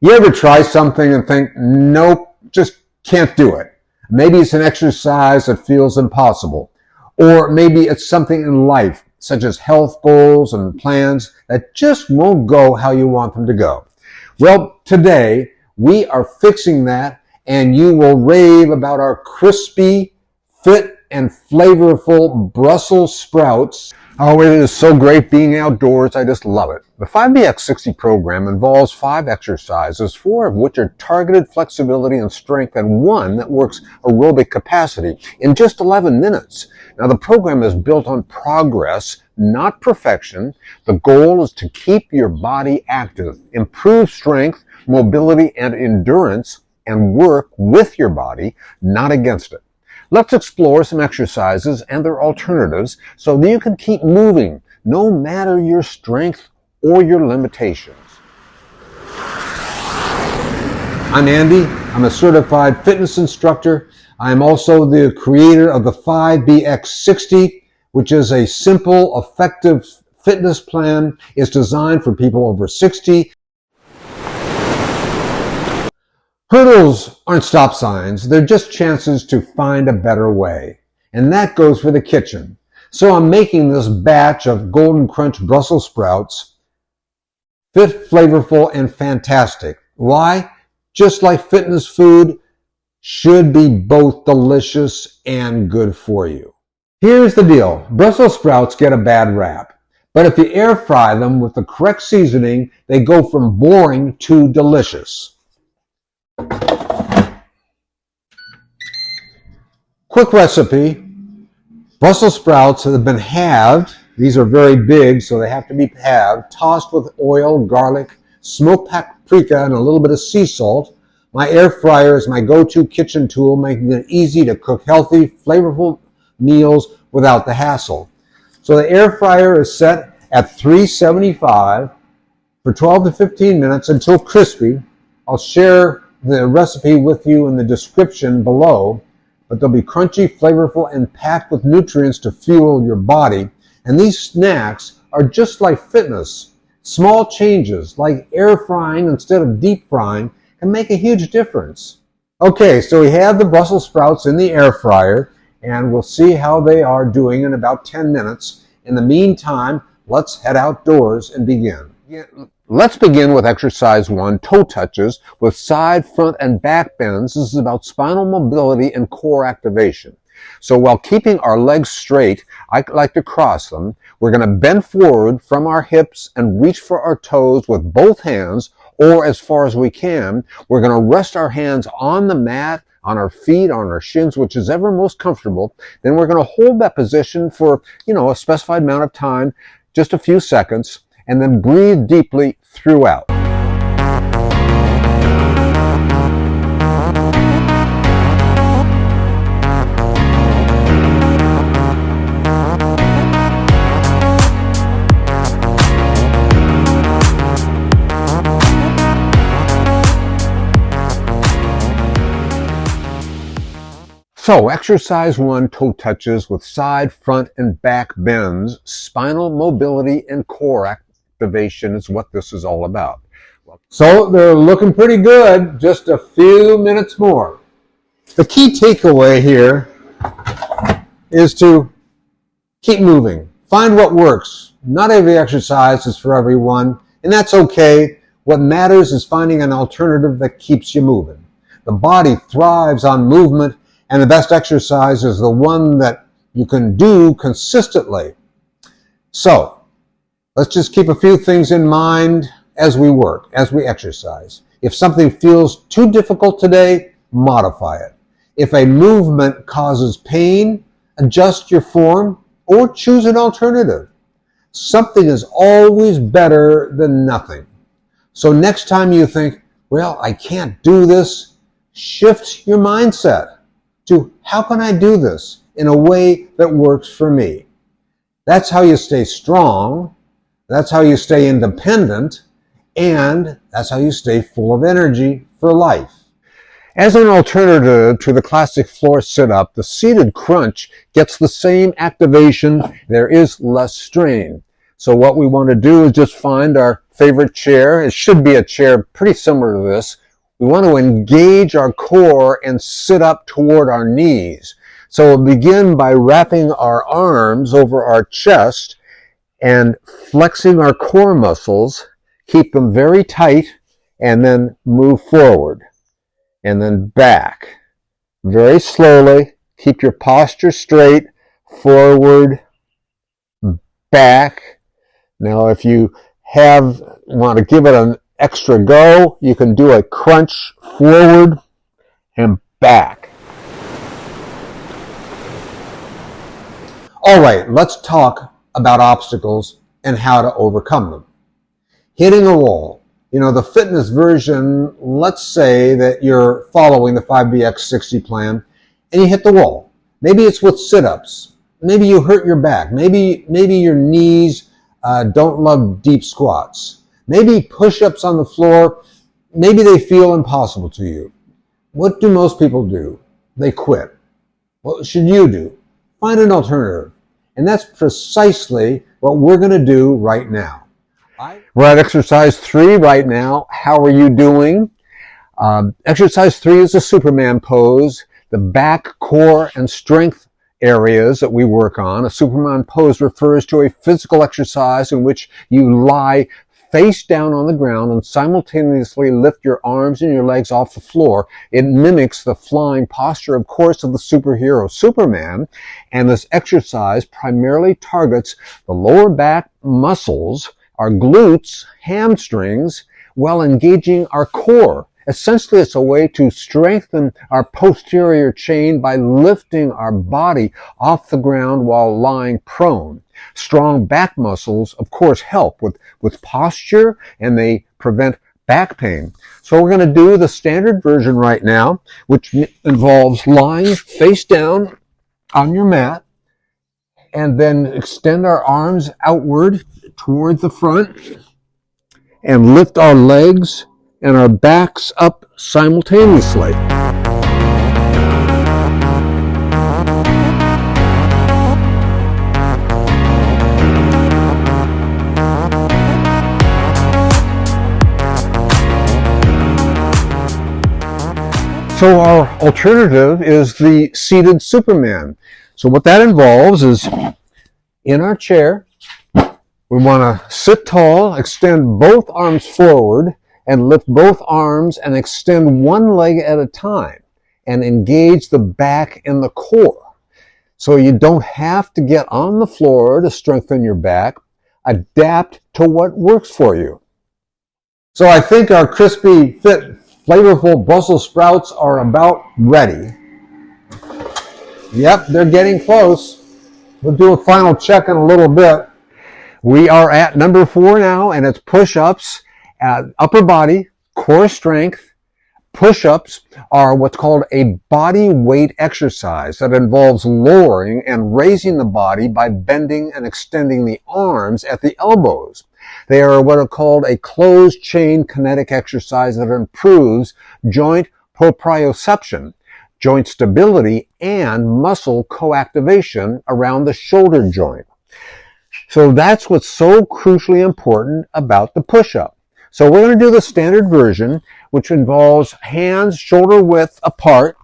You ever try something and think, nope, just can't do it? Maybe it's an exercise that feels impossible. Or maybe it's something in life, such as health goals and plans that just won't go how you want them to go. Well, today we are fixing that, and you will rave about our crispy, fit, and flavorful Brussels sprouts. Oh, it is so great being outdoors. I just love it. The 5BX60 program involves 5 exercises, 4 of which are targeted flexibility and strength, and 1 that works aerobic capacity in just 11 minutes. Now, the program is built on progress, not perfection. The goal is to keep your body active, improve strength, mobility, and endurance, and work with your body, not against it. Let's explore some exercises and their alternatives so that you can keep moving, no matter your strength or your limitations. I'm Andy. I'm a certified fitness instructor. I am also the creator of the 5BX60, which is a simple, effective fitness plan. It's designed for people over 60. Hurdles aren't stop signs. They're just chances to find a better way. And that goes for the kitchen. So I'm making this batch of Golden Crunch Brussels sprouts fit, flavorful, and fantastic. Why? Just like fitness food should be both delicious and good for you. Here's the deal. Brussels sprouts get a bad rap. But if you air fry them with the correct seasoning, they go from boring to delicious. Quick recipe. Brussels sprouts that have been halved. These are very big, so they have to be halved. Tossed with oil, garlic, smoked paprika, and a little bit of sea salt. My air fryer is my go-to kitchen tool, making it easy to cook healthy, flavorful meals without the hassle. So the air fryer is set at 375 for 12 to 15 minutes until crispy. I'll share the recipe with you in the description below, but they'll be crunchy, flavorful, and packed with nutrients to fuel your body. And these snacks are just like fitness. Small changes, like air frying instead of deep frying, can make a huge difference. Okay, so we have the Brussels sprouts in the air fryer, and we'll see how they are doing in about 10 minutes. In the meantime, let's head outdoors and begin. Let's begin with exercise 1, toe touches with side, front, and back bends. This is about spinal mobility and core activation. So while keeping our legs straight, I like to cross them. We're going to bend forward from our hips and reach for our toes with both hands, or as far as we can. We're going to rest our hands on the mat, on our feet, on our shins, which is ever most comfortable. Then we're going to hold that position for, a specified amount of time, just a few seconds, and then breathe deeply throughout. So, exercise 1, toe touches with side, front, and back bends. Spinal mobility and core activation is what this is all about. So, they're looking pretty good. Just a few minutes more. The key takeaway here is to keep moving. Find what works. Not every exercise is for everyone, and that's okay. What matters is finding an alternative that keeps you moving. The body thrives on movement, and the best exercise is the one that you can do consistently. So, let's just keep a few things in mind as we work, as we exercise. If something feels too difficult today, modify it. If a movement causes pain, adjust your form or choose an alternative. Something is always better than nothing. So next time you think, well, I can't do this, shift your mindset to how can I do this in a way that works for me? That's how you stay strong, that's how you stay independent, and that's how you stay full of energy for life. As an alternative to the classic floor sit-up, the seated crunch gets the same activation. There is less strain. So what we want to do is just find our favorite chair. It should be a chair pretty similar to this. We want to engage our core and sit up toward our knees. So we'll begin by wrapping our arms over our chest and flexing our core muscles. Keep them very tight and then move forward and then back. Very slowly. Keep your posture straight, forward, back. Now if you want to give it an extra go, you can do a crunch forward and back. All right, let's talk about obstacles and how to overcome them. Hitting a wall. You know, the fitness version, let's say that you're following the 5BX60 plan and you hit the wall. Maybe it's with sit-ups. Maybe you hurt your back. Maybe your knees don't love deep squats. Maybe push-ups on the floor, maybe they feel impossible to you. What do most people do? They quit. What should you do? Find an alternative. And that's precisely what we're going to do right now. We're at exercise 3 right now. How are you doing? Exercise 3 is a Superman pose. The back, core, and strength areas that we work on. A Superman pose refers to a physical exercise in which you lie face down on the ground and simultaneously lift your arms and your legs off the floor. It mimics the flying posture, of course, of the superhero Superman. And this exercise primarily targets the lower back muscles, our glutes, hamstrings, while engaging our core. Essentially, it's a way to strengthen our posterior chain by lifting our body off the ground while lying prone. Strong back muscles, of course, help with posture, and they prevent back pain. So we're going to do the standard version right now, which involves lying face down on your mat, and then extend our arms outward toward the front, and lift our legs and our backs up simultaneously. So our alternative is the seated Superman. So what that involves is in our chair, we want to sit tall, extend both arms forward, and lift both arms and extend one leg at a time and engage the back and the core. So you don't have to get on the floor to strengthen your back. Adapt to what works for you. So I think our crispy, fit, flavorful Brussels sprouts are about ready. Yep, they're getting close. We'll do a final check in a little bit. We are at number 4 now, and it's push-ups. Upper body, core strength. Push-ups are what's called a body weight exercise that involves lowering and raising the body by bending and extending the arms at the elbows. They are what are called a closed chain kinetic exercise that improves joint proprioception, joint stability, and muscle coactivation around the shoulder joint. So that's what's so crucially important about the push-up. So we're going to do the standard version, which involves hands shoulder width apart,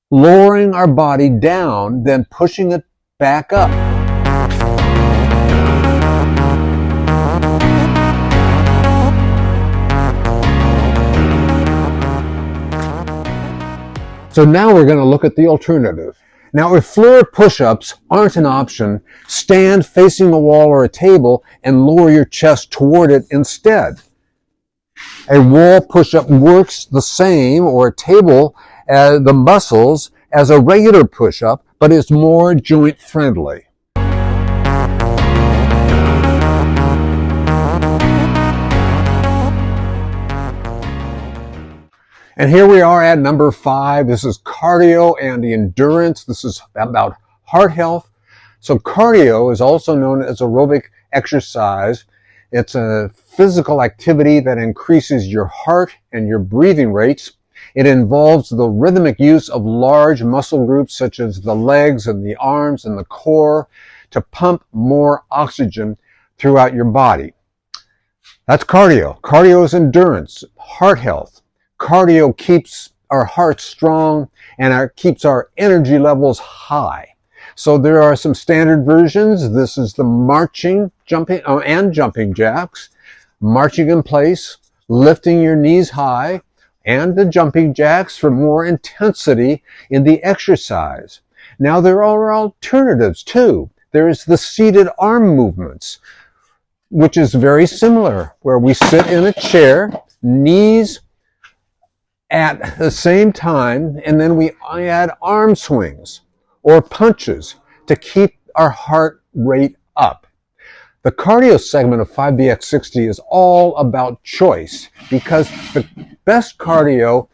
lowering our body down, then pushing it back up. So now we're going to look at the alternative. Now, if floor push-ups aren't an option, stand facing a wall or a table and lower your chest toward it instead. A wall push-up works the same, or a table, the muscles, as a regular push-up, but is more joint-friendly. And here we are at number 5. This is cardio and endurance. This is about heart health. So cardio is also known as aerobic exercise. It's a physical activity that increases your heart and your breathing rates. It involves the rhythmic use of large muscle groups such as the legs and the arms and the core to pump more oxygen throughout your body. That's cardio. Cardio is endurance, heart health. Cardio keeps our heart strong and keeps our energy levels high. So there are some standard versions. This is the marching, jumping, and jumping jacks, marching in place, lifting your knees high, and the jumping jacks for more intensity in the exercise. Now there are alternatives too. There is the seated arm movements, which is very similar, where we sit in a chair, knees at the same time, and then we add arm swings or punches to keep our heart rate up. The cardio segment of 5BX60 is all about choice, because the best cardio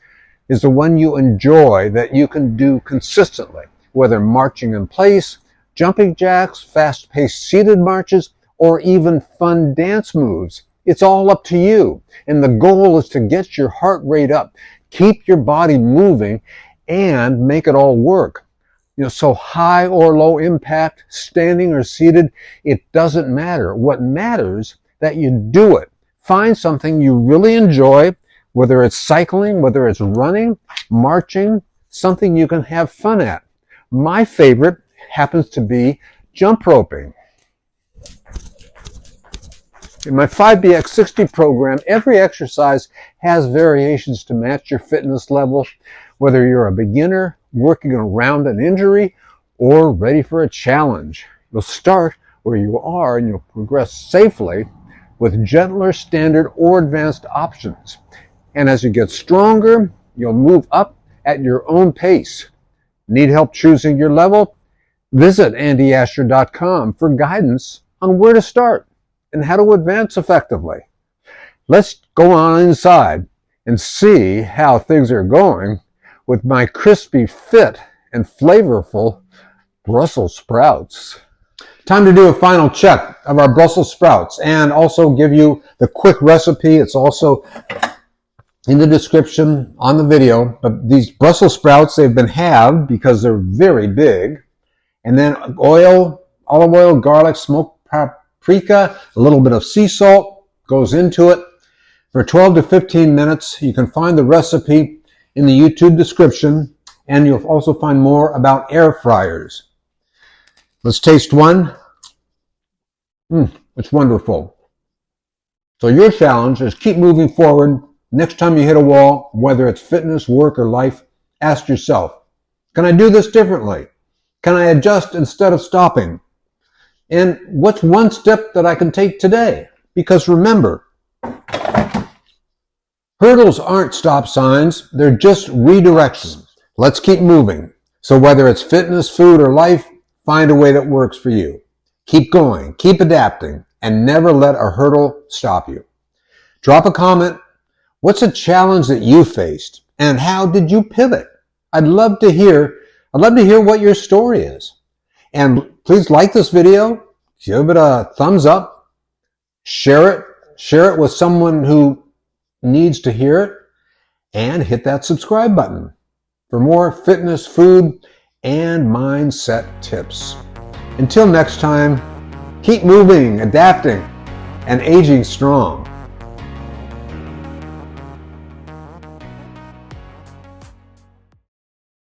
is the one you enjoy, that you can do consistently, whether marching in place, jumping jacks, fast-paced seated marches, or even fun dance moves. It's all up to you. And the goal is to get your heart rate up, keep your body moving, and make it all work. So high or low impact, standing or seated, it doesn't matter. What matters that you do it. Find something you really enjoy, whether it's cycling, whether it's running, marching, something you can have fun at. My favorite happens to be jump roping. In my 5BX60 program, every exercise has variations to match your fitness level, whether you're a beginner, working around an injury, or ready for a challenge. You'll start where you are and you'll progress safely with gentler, standard, or advanced options. And as you get stronger, you'll move up at your own pace. Need help choosing your level? Visit andyasher.com for guidance on where to start and how to advance effectively. Let's go on inside and see how things are going with my crispy, fit, and flavorful Brussels sprouts. Time to do a final check of our Brussels sprouts and also give you the quick recipe. It's also in the description on the video. But these Brussels sprouts, they've been halved because they're very big. And then oil, olive oil, garlic, smoked paprika, a little bit of sea salt goes into it for 12 to 15 minutes. You can find the recipe in the YouTube description, and you'll also find more about air fryers. Let's taste one. It's wonderful. So your challenge is keep moving forward. Next time you hit a wall, whether it's fitness, work, or life, ask yourself, can I do this differently? Can I adjust instead of stopping? And what's one step that I can take today? Because remember, hurdles aren't stop signs, they're just redirections. Let's keep moving. So whether it's fitness, food, or life, find a way that works for you. Keep going, keep adapting, and never let a hurdle stop you. Drop a comment. What's a challenge that you faced, and how did you pivot? I'd love to hear what your story is. And please like this video, give it a thumbs up, share it with someone who needs to hear it, and hit that subscribe button for more fitness, food, and mindset tips. Until next time, keep moving, adapting, and aging strong.